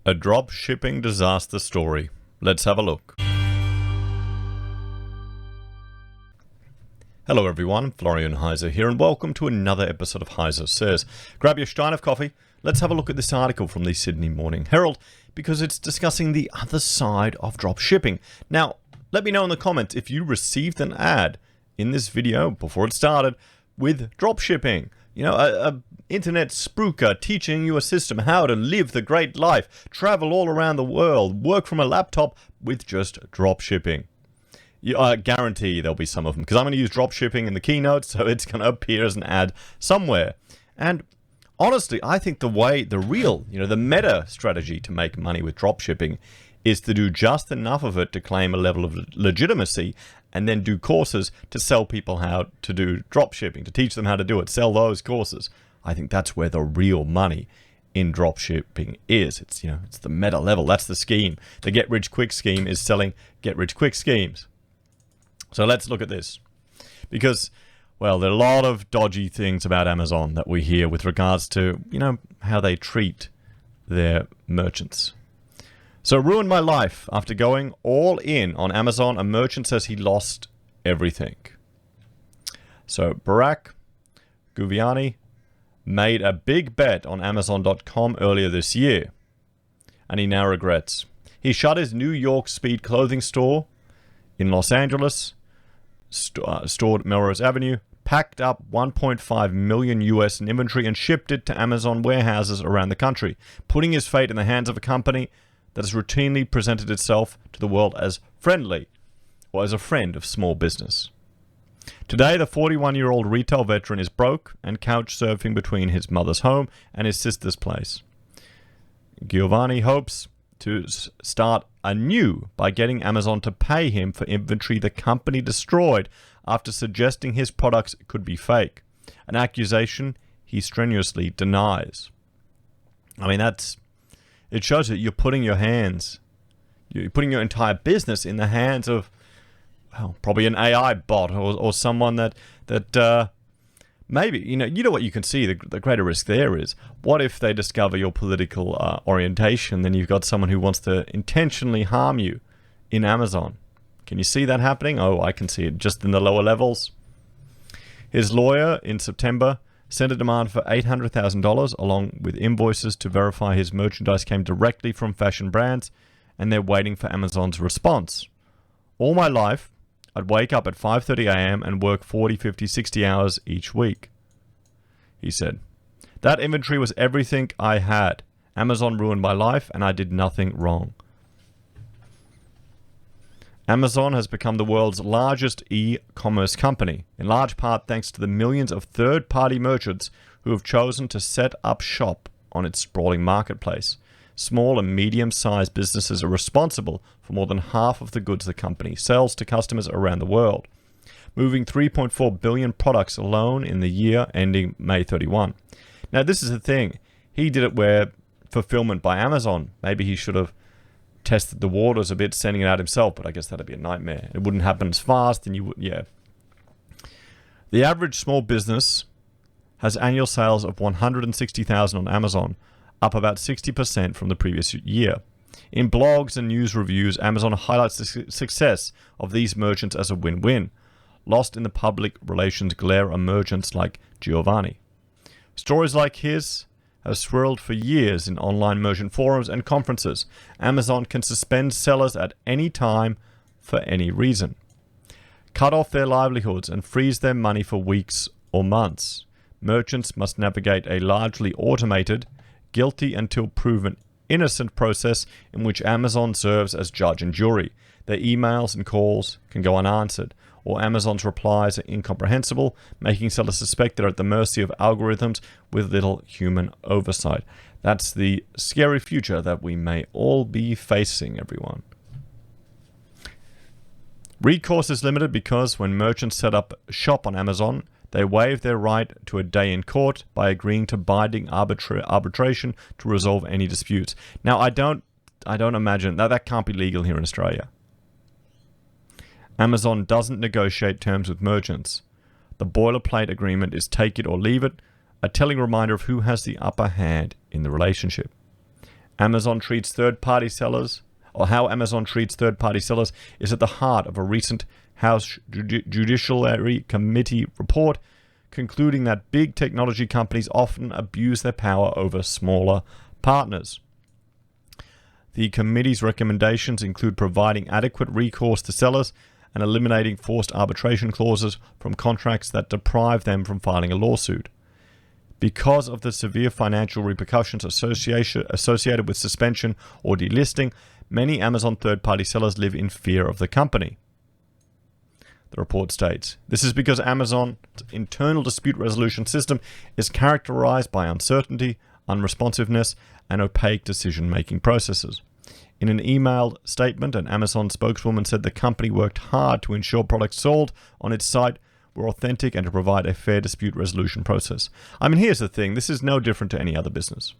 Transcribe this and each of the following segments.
A drop shipping disaster story. Let's have a look. Hello everyone, Florian.heise here, and welcome to another episode of HeiseSays. Grab your stein of coffee. Let's have a look at this article from the Sydney Morning Herald, because it's discussing the other side of drop shipping. Now, let me know in the comments if you received an ad in this video before it started with drop shipping. You know, a internet spooker teaching you a system how to live the great life, travel all around the world, work from a laptop with just drop shipping. I guarantee there'll be some of them, because I'm going to use drop shipping in the keynote, so it's going to appear as an ad somewhere. And honestly, I think the meta strategy to make money with drop shipping is to do just enough of it to claim a level of legitimacy, and then do courses to sell people how to do drop shipping, to teach them how to do it, sell those courses. I think that's where the real money in drop shipping is. It's the meta level. That's the scheme. The get rich quick scheme is selling get rich quick schemes. So let's look at this, because, well, there are a lot of dodgy things about Amazon that we hear with regards to, how they treat their merchants. So it ruined my life. After going all in on Amazon, a merchant says he lost everything. So Barack Guviani made a big bet on Amazon.com earlier this year, and he now regrets. He shut his New York Speed clothing store in Los Angeles, stored Melrose Avenue, packed up $1.5 million US in inventory, and shipped it to Amazon warehouses around the country, putting his fate in the hands of a company that has routinely presented itself to the world as friendly, or as a friend of small business. Today, the 41-year-old retail veteran is broke and couch surfing between his mother's home and his sister's place. Giovanni hopes to start anew by getting Amazon to pay him for inventory the company destroyed after suggesting his products could be fake, an accusation he strenuously denies. I mean, it shows that you're putting your entire business in the hands of, well, probably an AI bot or someone that maybe, you know what you can see, the greater risk there is, what if they discover your political orientation? Then you've got someone who wants to intentionally harm you in Amazon. Can you see that happening? Oh, I can see it just in the lower levels. His lawyer in September sent a demand for $800,000 along with invoices to verify his merchandise came directly from fashion brands, and they're waiting for Amazon's response. All my life, I'd wake up at 5:30 a.m. and work 40, 50, 60 hours each week, he said. That inventory was everything I had. Amazon ruined my life, and I did nothing wrong. Amazon has become the world's largest e-commerce company, in large part thanks to the millions of third-party merchants who have chosen to set up shop on its sprawling marketplace. Small and medium-sized businesses are responsible for more than half of the goods the company sells to customers around the world, moving 3.4 billion products alone in the year ending May 31. Now, this is the thing. He did it where fulfillment by Amazon, maybe he should have tested the waters a bit, sending it out himself, but I guess that'd be a nightmare. It wouldn't happen as fast, and you would, yeah. The average small business has annual sales of $160,000 on Amazon, up about 60% from the previous year. In blogs and news reviews, Amazon highlights the success of these merchants as a win-win. Lost in the public relations glare are merchants like Giovanni. Stories like his have swirled for years in online merchant forums and conferences. Amazon can suspend sellers at any time for any reason, cut off their livelihoods, and freeze their money for weeks or months. Merchants must navigate a largely automated, guilty until proven innocent process in which Amazon serves as judge and jury. Their emails and calls can go unanswered, or Amazon's replies are incomprehensible, making sellers suspect they're at the mercy of algorithms with little human oversight. That's the scary future that we may all be facing, everyone. Recourse is limited because when merchants set up shop on Amazon, they waive their right to a day in court by agreeing to binding arbitration to resolve any disputes. Now, I don't imagine that can't be legal here in Australia. Amazon doesn't negotiate terms with merchants. The boilerplate agreement is take it or leave it, a telling reminder of who has the upper hand in the relationship. Amazon treats third-party sellers, or how Amazon treats third-party sellers, is at the heart of a recent House Judiciary Committee report concluding that big technology companies often abuse their power over smaller partners. The committee's recommendations include providing adequate recourse to sellers and eliminating forced arbitration clauses from contracts that deprive them from filing a lawsuit. Because of the severe financial repercussions associated with suspension or delisting, many Amazon third-party sellers live in fear of the company. The report states, this is because Amazon's internal dispute resolution system is characterized by uncertainty, unresponsiveness, and opaque decision-making processes. In an emailed statement, an Amazon spokeswoman said the company worked hard to ensure products sold on its site were authentic and to provide a fair dispute resolution process. I mean, here's the thing. This is no different to any other business.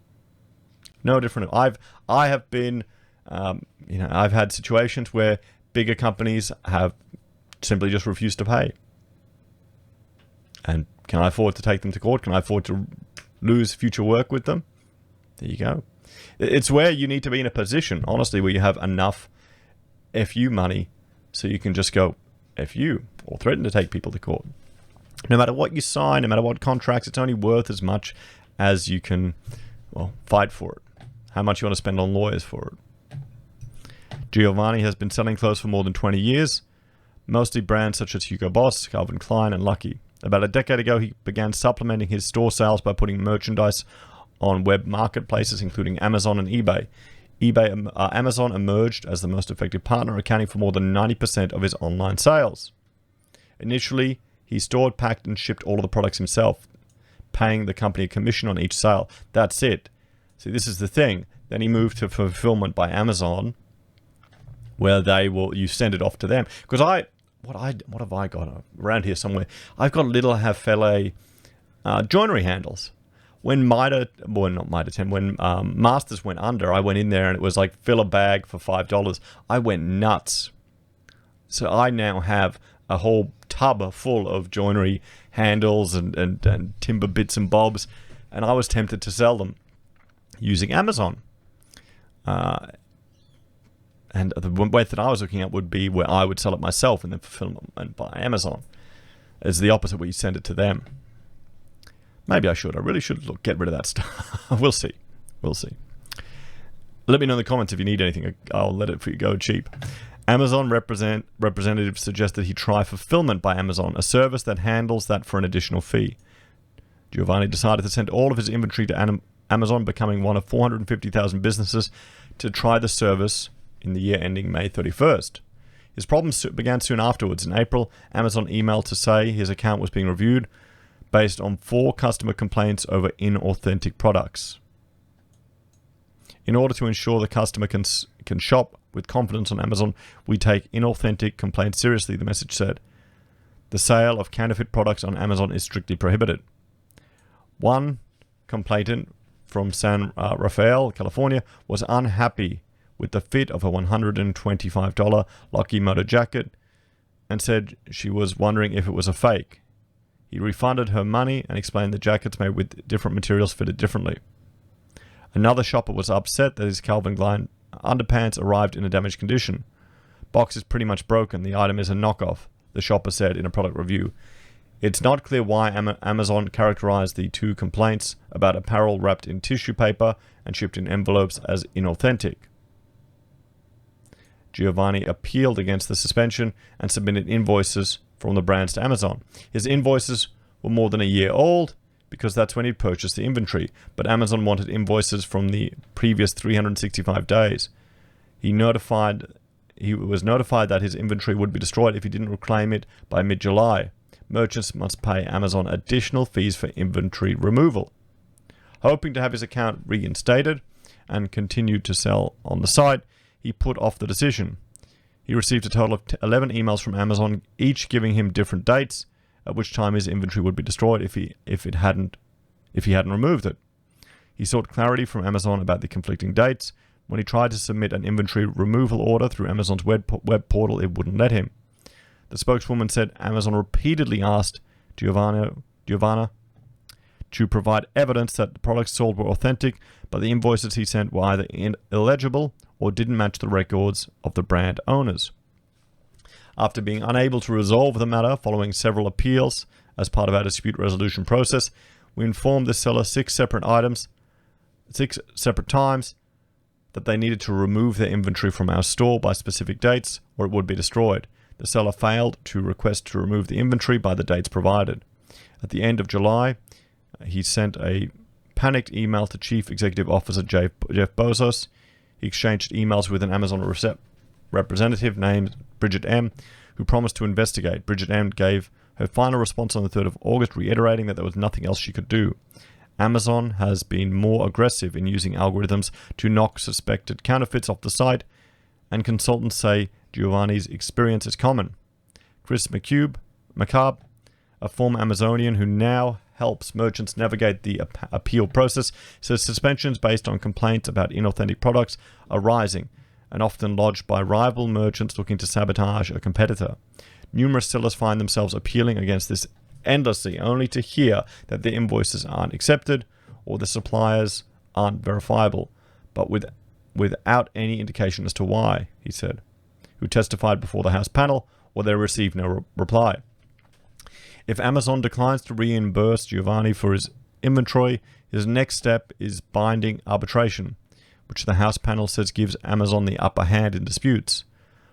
No different. I have been, I've had situations where bigger companies have simply just refused to pay. And can I afford to take them to court? Can I afford to lose future work with them? There you go. It's where you need to be in a position, honestly, where you have enough FU money so you can just go FU or threaten to take people to court. No matter what you sign, no matter what contracts, it's only worth as much as you can, fight for it. How much you want to spend on lawyers for it. Giovanni has been selling clothes for more than 20 years, mostly brands such as Hugo Boss, Calvin Klein, and Lucky. About a decade ago, he began supplementing his store sales by putting merchandise on web marketplaces, including Amazon and eBay. Amazon emerged as the most effective partner, accounting for more than 90% of his online sales. Initially, he stored, packed, and shipped all of the products himself, paying the company a commission on each sale. That's it. See, this is the thing. Then he moved to fulfillment by Amazon, where you send it off to them. Because what have I got around here somewhere? I've got little Hafele joinery handles. When when Masters went under, I went in there and it was like fill a bag for $5. I went nuts. So I now have a whole tub full of joinery handles and timber bits and bobs, and I was tempted to sell them using Amazon. And the way that I was looking at would be where I would sell it myself and then fulfillment by Amazon. It's the opposite, where you send it to them. Maybe I should. I really should get rid of that stuff. We'll see. Let me know in the comments if you need anything. I'll let it for you go cheap. Amazon representatives suggested he try fulfillment by Amazon, a service that handles that for an additional fee. Giovanni decided to send all of his inventory to Amazon, becoming one of 450,000 businesses to try the service in the year ending May 31st. His problems began soon afterwards. In April, Amazon emailed to say his account was being reviewed based on 4 customer complaints over inauthentic products. In order to ensure the customer can shop with confidence on Amazon, we take inauthentic complaints seriously, the message said. The sale of counterfeit products on Amazon is strictly prohibited. One complainant from San Rafael, California, was unhappy with the fit of a $125 Lucky motor jacket and said she was wondering if it was a fake. He refunded her money and explained the jackets made with different materials fitted differently. Another shopper was upset that his Calvin Klein underpants arrived in a damaged condition. Box is pretty much broken. The item is a knockoff, the shopper said in a product review. It's not clear why Amazon characterized the 2 complaints about apparel wrapped in tissue paper and shipped in envelopes as inauthentic. Giovanni appealed against the suspension and submitted invoices from the brands to Amazon. His invoices were more than a year old because that's when he purchased the inventory, but Amazon wanted invoices from the previous 365 days. He was notified that his inventory would be destroyed if he didn't reclaim it by mid-July. Merchants must pay Amazon additional fees for inventory removal. Hoping to have his account reinstated and continue to sell on the site, he put off the decision. He received a total of 11 emails from Amazon, each giving him different dates at which time his inventory would be destroyed if he hadn't removed it. He sought clarity from Amazon about the conflicting dates. When he tried to submit an inventory removal order through Amazon's web portal, it wouldn't let him. The spokeswoman said Amazon repeatedly asked Giovanna to provide evidence that the products sold were authentic, but the invoices he sent were either illegible or didn't match the records of the brand owners. After being unable to resolve the matter following several appeals as part of our dispute resolution process, we informed the seller six separate times that they needed to remove their inventory from our store by specific dates or it would be destroyed. The seller failed to request to remove the inventory by the dates provided. At the end of July, he sent a panicked email to Chief Executive Officer Jeff Bezos. He exchanged emails with an Amazon representative named Bridget M., who promised to investigate. Bridget M. gave her final response on the 3rd of August, reiterating that there was nothing else she could do. Amazon has been more aggressive in using algorithms to knock suspected counterfeits off the site, and consultants say Giovanni's experience is common. Chris McCabe, a former Amazonian who now helps merchants navigate the appeal process, says suspensions based on complaints about inauthentic products are rising and often lodged by rival merchants looking to sabotage a competitor. Numerous sellers find themselves appealing against this endlessly, only to hear that their invoices aren't accepted or the suppliers aren't verifiable, but without any indication as to why, he said, who testified before the House panel, or they received no reply. If Amazon declines to reimburse Giovanni for his inventory, his next step is binding arbitration, which the House panel says gives Amazon the upper hand in disputes.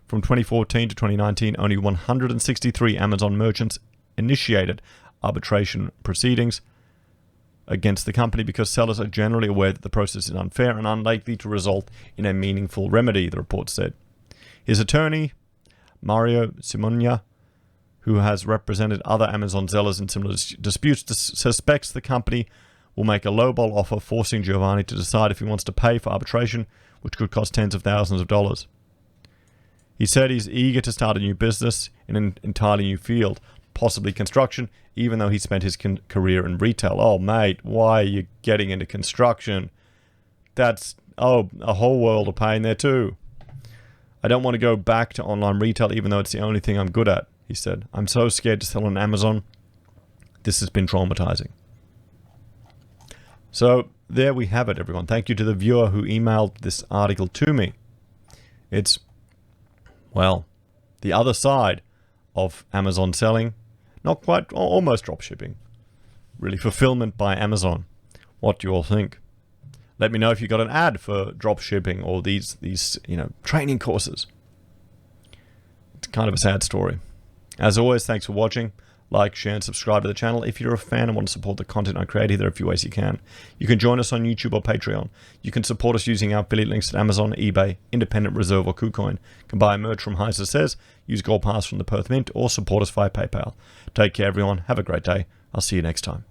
From 2014 to 2019, only 163 Amazon merchants initiated arbitration proceedings against the company because sellers are generally aware that the process is unfair and unlikely to result in a meaningful remedy, the report said. His attorney, Mario Simonia, who has represented other Amazon sellers in similar disputes, suspects the company will make a lowball offer, forcing Giovanni to decide if he wants to pay for arbitration, which could cost tens of thousands of dollars. He said he's eager to start a new business in an entirely new field, possibly construction, even though he spent his career in retail. Oh, mate, why are you getting into construction? That's, a whole world of pain there too. I don't want to go back to online retail, even though it's the only thing I'm good at, he said. I'm so scared to sell on Amazon. This has been traumatizing. So there we have it, everyone. Thank you to the viewer who emailed this article to me. It's, well, the other side of Amazon selling. Not quite, almost dropshipping. Really fulfillment by Amazon. What do you all think? Let me know if you got an ad for dropshipping or these training courses. It's kind of a sad story. As always, thanks for watching. Like, share, and subscribe to the channel. If you're a fan and want to support the content I create, there are a few ways you can. You can join us on YouTube or Patreon. You can support us using our affiliate links at Amazon, eBay, Independent Reserve, or Kucoin. You can buy merch from HeiseSays, use Gold Pass from the Perth Mint, or support us via PayPal. Take care, everyone. Have a great day. I'll see you next time.